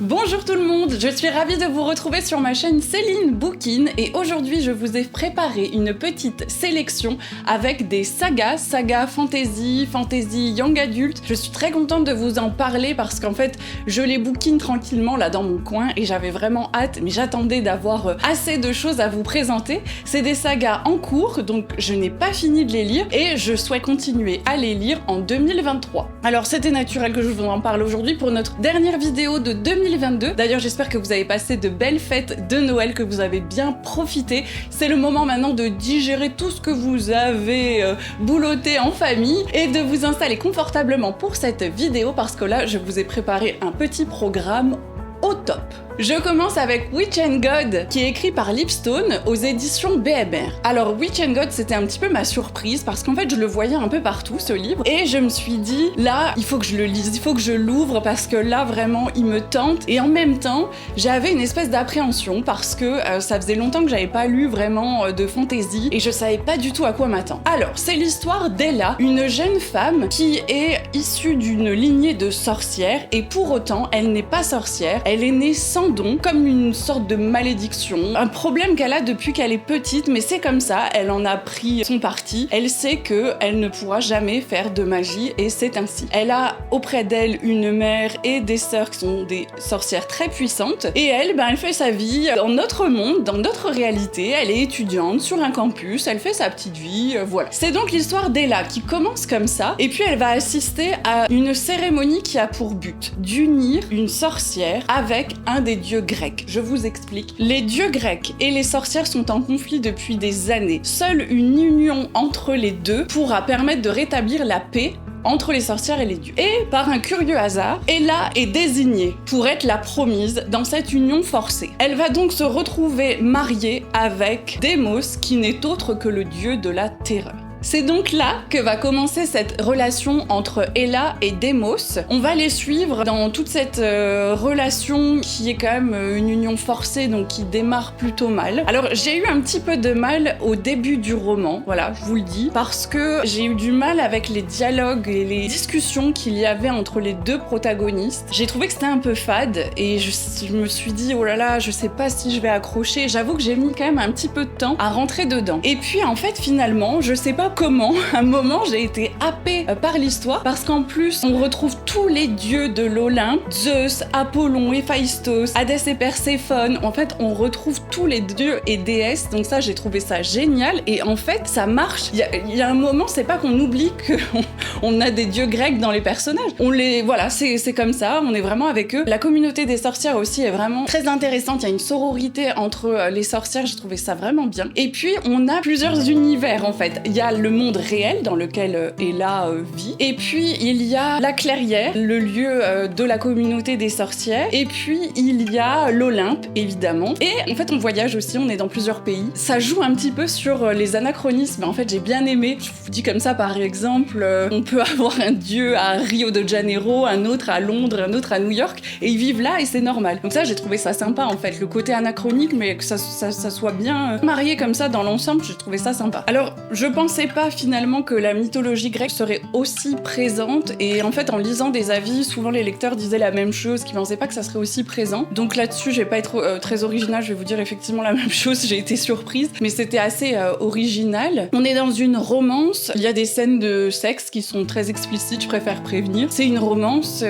Bonjour tout le monde, je suis ravie de vous retrouver sur ma chaîne Céline Bookin et aujourd'hui je vous ai préparé une petite sélection avec des sagas fantasy, young adult. Je suis très contente de vous en parler parce qu'en fait je les bookine tranquillement là dans mon coin et j'avais vraiment hâte, mais j'attendais d'avoir assez de choses à vous présenter. C'est des sagas en cours, donc je n'ai pas fini de les lire et je souhaite continuer à les lire en 2023. Alors c'était naturel que je vous en parle aujourd'hui pour notre dernière vidéo de 2022. D'ailleurs, j'espère que vous avez passé de belles fêtes de Noël, que vous avez bien profité. C'est le moment maintenant de digérer tout ce que vous avez boulotté en famille et de vous installer confortablement pour cette vidéo parce que là, je vous ai préparé un petit programme au top. Je commence avec Witch and God, qui est écrit par Lipstone aux éditions BMR. Alors Witch and God, c'était un petit peu ma surprise parce qu'en fait je le voyais un peu partout ce livre et je me suis dit là il faut que je le lise, il faut que je l'ouvre parce que là vraiment il me tente et en même temps j'avais une espèce d'appréhension parce que ça faisait longtemps que j'avais pas lu vraiment de fantasy et je savais pas du tout à quoi m'attendre. Alors c'est l'histoire d'Ella, une jeune femme qui est issue d'une lignée de sorcières et pour autant elle n'est pas sorcière, elle est née sans don, comme une sorte de malédiction, un problème qu'elle a depuis qu'elle est petite, mais c'est comme ça, elle en a pris son parti, elle sait qu'elle ne pourra jamais faire de magie et c'est ainsi. Elle a auprès d'elle une mère et des sœurs qui sont des sorcières très puissantes et elle, elle fait sa vie dans notre monde, dans notre réalité, elle est étudiante sur un campus, elle fait sa petite vie, voilà. C'est donc l'histoire d'Ella qui commence comme ça et puis elle va assister à une cérémonie qui a pour but d'unir une sorcière avec un des dieux grecs. Je vous explique. Les dieux grecs et les sorcières sont en conflit depuis des années. Seule une union entre les deux pourra permettre de rétablir la paix entre les sorcières et les dieux. Et par un curieux hasard, Ella est désignée pour être la promise dans cette union forcée. Elle va donc se retrouver mariée avec Démos, qui n'est autre que le dieu de la terreur. C'est donc là que va commencer cette relation entre Ella et Démos. On va les suivre dans toute cette relation qui est quand même une union forcée, donc qui démarre plutôt mal. Alors j'ai eu un petit peu de mal au début du roman, voilà, je vous le dis, parce que j'ai eu du mal avec les dialogues et les discussions qu'il y avait entre les deux protagonistes. J'ai trouvé que c'était un peu fade et je me suis dit, oh là là, je sais pas si je vais accrocher. J'avoue que j'ai mis quand même un petit peu de temps à rentrer dedans. Et puis en fait, finalement, je sais pas comment, à un moment j'ai été happée par l'histoire parce qu'en plus on retrouve tous les dieux de l'Olympe, Zeus, Apollon, Héphaïstos, Hadès et Perséphone. En fait on retrouve tous les dieux et déesses, donc ça j'ai trouvé ça génial et en fait ça marche. Il y a un moment, c'est pas qu'on oublie qu'on a des dieux grecs dans les personnages, voilà, c'est comme ça, on est vraiment avec eux. La communauté des sorcières aussi est vraiment très intéressante, il y a une sororité entre les sorcières, j'ai trouvé ça vraiment bien. Et puis on a plusieurs univers en fait, il y a le monde réel dans lequel Ella vit. Et puis il y a la clairière, le lieu de la communauté des sorcières. Et puis il y a l'Olympe, évidemment. Et en fait on voyage aussi, on est dans plusieurs pays. Ça joue un petit peu sur les anachronismes. En fait j'ai bien aimé. Je vous dis comme ça par exemple, on peut avoir un dieu à Rio de Janeiro, un autre à Londres, un autre à New York. Et ils vivent là et c'est normal. Donc ça j'ai trouvé ça sympa en fait. Le côté anachronique mais que ça soit bien marié comme ça dans l'ensemble, j'ai trouvé ça sympa. Alors je pensais pas finalement que la mythologie grecque serait aussi présente et en fait en lisant des avis souvent les lecteurs disaient la même chose, qu'ils pensaient pas que ça serait aussi présent, donc là-dessus je vais pas être très originale, je vais vous dire effectivement la même chose, j'ai été surprise mais c'était assez original. On est dans une romance, il y a des scènes de sexe qui sont très explicites, je préfère prévenir, c'est une romance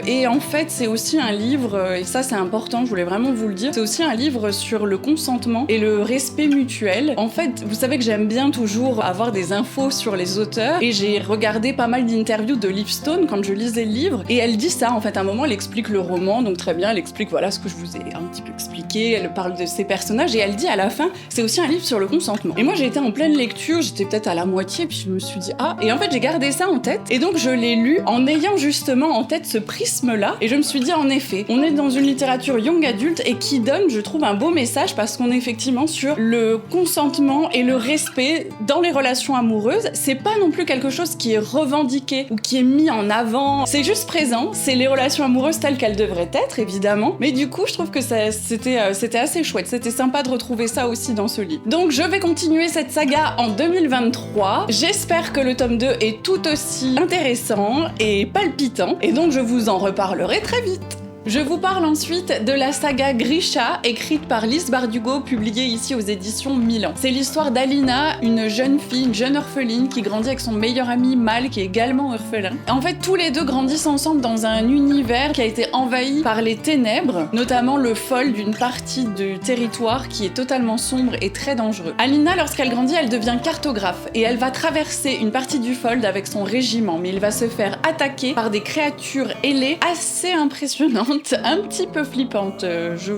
et en fait c'est aussi un livre et ça c'est important, je voulais vraiment vous le dire, c'est aussi un livre sur le consentement et le respect mutuel. En fait vous savez que j'aime bien toujours avoir des infos sur les auteurs et j'ai regardé pas mal d'interviews de Lipstone quand je lisais le livre et elle dit ça en fait, à un moment elle explique le roman, donc très bien, elle explique voilà ce que je vous ai un petit peu expliqué, elle parle de ses personnages et elle dit à la fin c'est aussi un livre sur le consentement. Et moi j'ai été en pleine lecture, j'étais peut-être à la moitié puis je me suis dit ah, et en fait j'ai gardé ça en tête et donc je l'ai lu en ayant justement en tête ce prisme là et je me suis dit en effet on est dans une littérature young adulte et qui donne je trouve un beau message parce qu'on est effectivement sur le consentement et le respect dans les relations amoureuses. C'est pas non plus quelque chose qui est revendiqué ou qui est mis en avant, c'est juste présent, c'est les relations amoureuses telles qu'elles devraient être évidemment, mais du coup je trouve que c'était assez chouette, c'était sympa de retrouver ça aussi dans ce livre. Donc je vais continuer cette saga en 2023, j'espère que le tome 2 est tout aussi intéressant et palpitant et donc je vous en reparlerai très vite. Je vous parle ensuite de la saga Grisha, écrite par Lise Bardugo, publiée ici aux éditions Milan. C'est l'histoire d'Alina, une jeune fille, une jeune orpheline qui grandit avec son meilleur ami Mal, qui est également orphelin. En fait, tous les deux grandissent ensemble dans un univers qui a été envahi par les ténèbres, notamment le fol d'une partie du territoire qui est totalement sombre et très dangereux. Alina, lorsqu'elle grandit, elle devient cartographe et elle va traverser une partie du fold avec son régiment, mais il va se faire attaquer par des créatures ailées assez impressionnantes, un petit peu flippante, je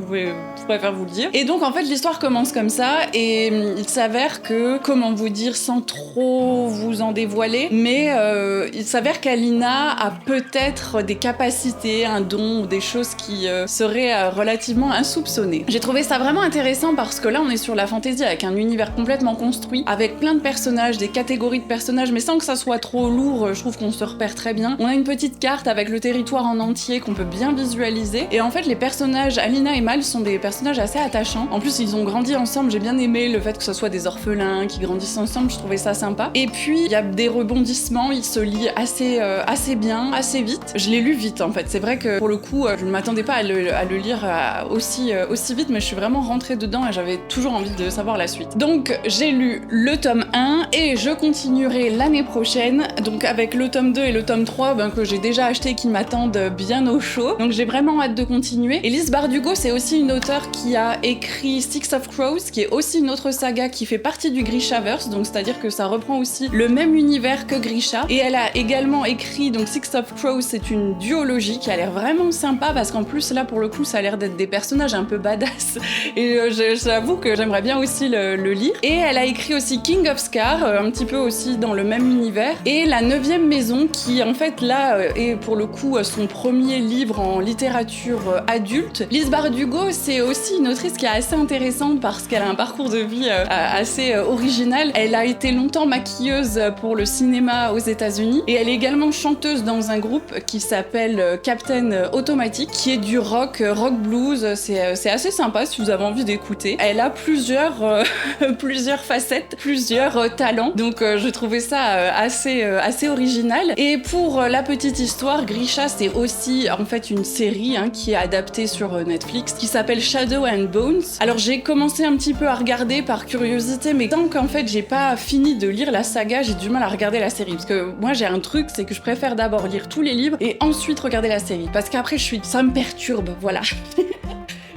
préfère vous le dire. Et donc en fait l'histoire commence comme ça et il s'avère que, comment vous dire sans trop vous en dévoiler, mais il s'avère qu'Alina a peut-être des capacités, un don ou des choses qui seraient relativement insoupçonnées. J'ai trouvé ça vraiment intéressant parce que là on est sur la fantasy avec un univers complètement construit, avec plein de personnages, des catégories de personnages, mais sans que ça soit trop lourd, je trouve qu'on se repère très bien. On a une petite carte avec le territoire en entier qu'on peut bien visualiser. Et en fait, les personnages, Alina et Mal, sont des personnages assez attachants. En plus, ils ont grandi ensemble. J'ai bien aimé le fait que ce soit des orphelins qui grandissent ensemble. Je trouvais ça sympa. Et puis, il y a des rebondissements. Ils se lient assez bien, assez vite. Je l'ai lu vite, en fait. C'est vrai que, pour le coup, je ne m'attendais pas à le lire aussi vite, mais je suis vraiment rentrée dedans et j'avais toujours envie de savoir la suite. Donc, j'ai lu le tome 1 et je continuerai l'année prochaine. Donc, avec le tome 2 et le tome 3, que j'ai déjà acheté et qui m'attendent bien au chaud. Donc, j'ai vraiment hâte de continuer. Et Lise Bardugo, c'est aussi une auteure qui a écrit Six of Crows, qui est aussi une autre saga qui fait partie du Grishaverse, donc c'est-à-dire que ça reprend aussi le même univers que Grisha. Et elle a également écrit, donc Six of Crows, c'est une duologie qui a l'air vraiment sympa parce qu'en plus là pour le coup ça a l'air d'être des personnages un peu badass et j'avoue que j'aimerais bien aussi le lire. Et elle a écrit aussi King of Scar, un petit peu aussi dans le même univers, et La 9e maison qui en fait là est pour le coup son premier livre en littérature adulte. Lise Bardugo, c'est aussi une autrice qui est assez intéressante parce qu'elle a un parcours de vie assez original. Elle a été longtemps maquilleuse pour le cinéma aux États-Unis et elle est également chanteuse dans un groupe qui s'appelle Captain Automatic, qui est du rock blues. C'est assez sympa si vous avez envie d'écouter. Elle a plusieurs facettes, plusieurs talents. Donc je trouvais ça assez original. Et pour la petite histoire, Grisha, c'est aussi en fait une série qui est adaptée sur Netflix, qui s'appelle Shadow and Bones. Alors j'ai commencé un petit peu à regarder par curiosité, mais tant qu'en fait j'ai pas fini de lire la saga, j'ai du mal à regarder la série. Parce que moi j'ai un truc, c'est que je préfère d'abord lire tous les livres et ensuite regarder la série. Parce qu'après ça me perturbe, voilà.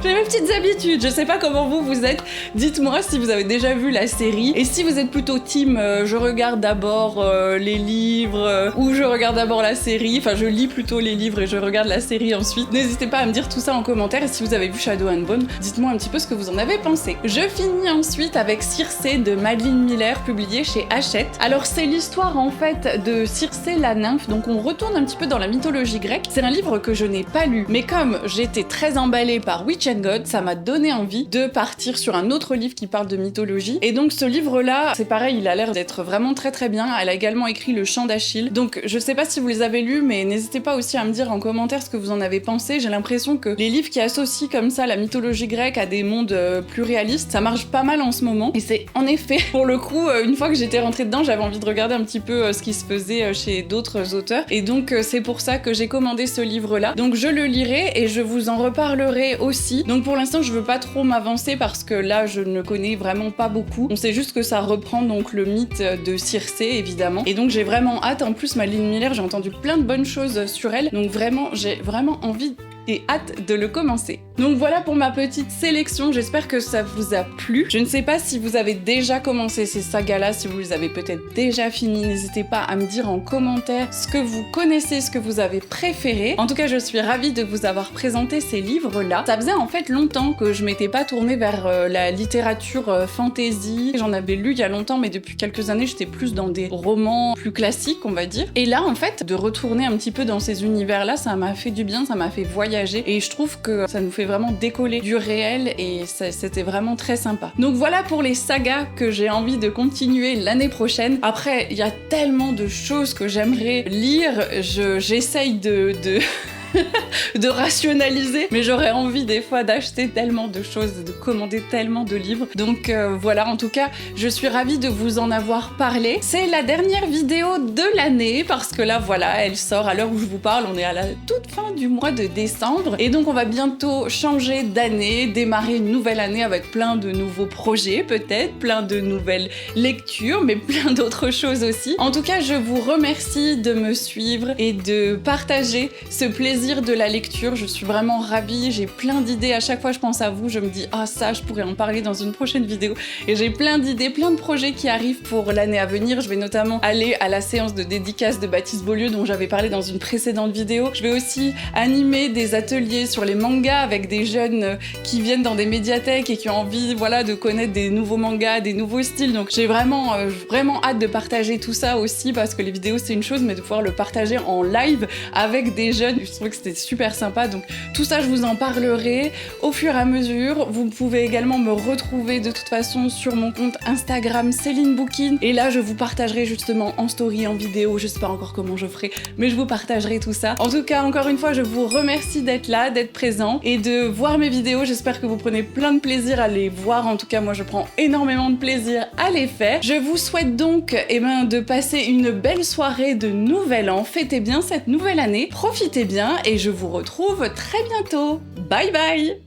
J'ai mes petites habitudes, je sais pas comment vous êtes. Dites-moi si vous avez déjà vu la série. Et si vous êtes plutôt team, je regarde d'abord les livres ou je regarde d'abord la série. Enfin, je lis plutôt les livres et je regarde la série ensuite. N'hésitez pas à me dire tout ça en commentaire. Et si vous avez vu Shadow and Bone, dites-moi un petit peu ce que vous en avez pensé. Je finis ensuite avec Circé de Madeline Miller, publié chez Hachette. Alors, c'est l'histoire en fait de Circé la nymphe. Donc, on retourne un petit peu dans la mythologie grecque. C'est un livre que je n'ai pas lu. Mais comme j'étais très emballée par Witch and God, ça m'a donné envie de partir sur un autre livre qui parle de mythologie. Et donc ce livre-là, c'est pareil, il a l'air d'être vraiment très très bien. Elle a également écrit Le Chant d'Achille. Donc je sais pas si vous les avez lus, mais n'hésitez pas aussi à me dire en commentaire ce que vous en avez pensé. J'ai l'impression que les livres qui associent comme ça la mythologie grecque à des mondes plus réalistes, ça marche pas mal en ce moment. Et c'est en effet, pour le coup, une fois que j'étais rentrée dedans, j'avais envie de regarder un petit peu ce qui se faisait chez d'autres auteurs. Et donc c'est pour ça que j'ai commandé ce livre-là. Donc je le lirai et je vous en reparlerai aussi. Donc pour l'instant, je veux pas trop m'avancer parce que là, je ne connais vraiment pas beaucoup. On sait juste que ça reprend donc le mythe de Circé, évidemment. Et donc j'ai vraiment hâte. En plus, Madeline Miller, j'ai entendu plein de bonnes choses sur elle. Donc vraiment, j'ai vraiment envie et hâte de le commencer. Donc voilà pour ma petite sélection, j'espère que ça vous a plu. Je ne sais pas si vous avez déjà commencé ces sagas-là, si vous les avez peut-être déjà fini, n'hésitez pas à me dire en commentaire ce que vous connaissez, ce que vous avez préféré. En tout cas, je suis ravie de vous avoir présenté ces livres-là. Ça faisait en fait longtemps que je m'étais pas tournée vers la littérature fantasy. J'en avais lu il y a longtemps, mais depuis quelques années, j'étais plus dans des romans plus classiques, on va dire. Et là, en fait, de retourner un petit peu dans ces univers-là, ça m'a fait du bien, ça m'a fait voyager. Et je trouve que ça nous fait vraiment décoller du réel et c'était vraiment très sympa. Donc voilà pour les sagas que j'ai envie de continuer l'année prochaine. Après, il y a tellement de choses que j'aimerais lire, j'essaye de de rationaliser, mais j'aurais envie des fois d'acheter tellement de choses, de commander tellement de livres. Donc voilà, en tout cas, je suis ravie de vous en avoir parlé. C'est la dernière vidéo de l'année parce que là, voilà, elle sort à l'heure où je vous parle. On est à la toute fin du mois de décembre et donc on va bientôt changer d'année, démarrer une nouvelle année avec plein de nouveaux projets, peut-être, plein de nouvelles lectures, mais plein d'autres choses aussi. En tout cas, je vous remercie de me suivre et de partager ce plaisir de la lecture. Je suis vraiment ravie, j'ai plein d'idées. À chaque fois, je pense à vous, je me dis « Ah, ça, je pourrais en parler dans une prochaine vidéo. » Et j'ai plein d'idées, plein de projets qui arrivent pour l'année à venir. Je vais notamment aller à la séance de dédicace de Baptiste Beaulieu dont j'avais parlé dans une précédente vidéo. Je vais aussi animer des ateliers sur les mangas avec des jeunes qui viennent dans des médiathèques et qui ont envie, voilà, de connaître des nouveaux mangas, des nouveaux styles. Donc j'ai vraiment hâte de partager tout ça aussi parce que les vidéos c'est une chose, mais de pouvoir le partager en live avec des jeunes, je trouvais que c'était super sympa. Donc tout ça, je vous en parlerai au fur et à mesure. Vous pouvez également me retrouver de toute façon sur mon compte Instagram Céline Bookin. Et là, je vous partagerai justement en story, en vidéo, je sais pas encore comment je ferai, mais je vous partagerai tout ça. En tout cas, encore une fois, je vous remercie d'être là, d'être présent et de voir mes vidéos. J'espère que vous prenez plein de plaisir à les voir. En tout cas, moi, je prends énormément de plaisir à les faire. Je vous souhaite donc de passer une belle soirée de Nouvel An. Fêtez bien cette nouvelle année, profitez bien et je vous retrouve très bientôt. Bye bye!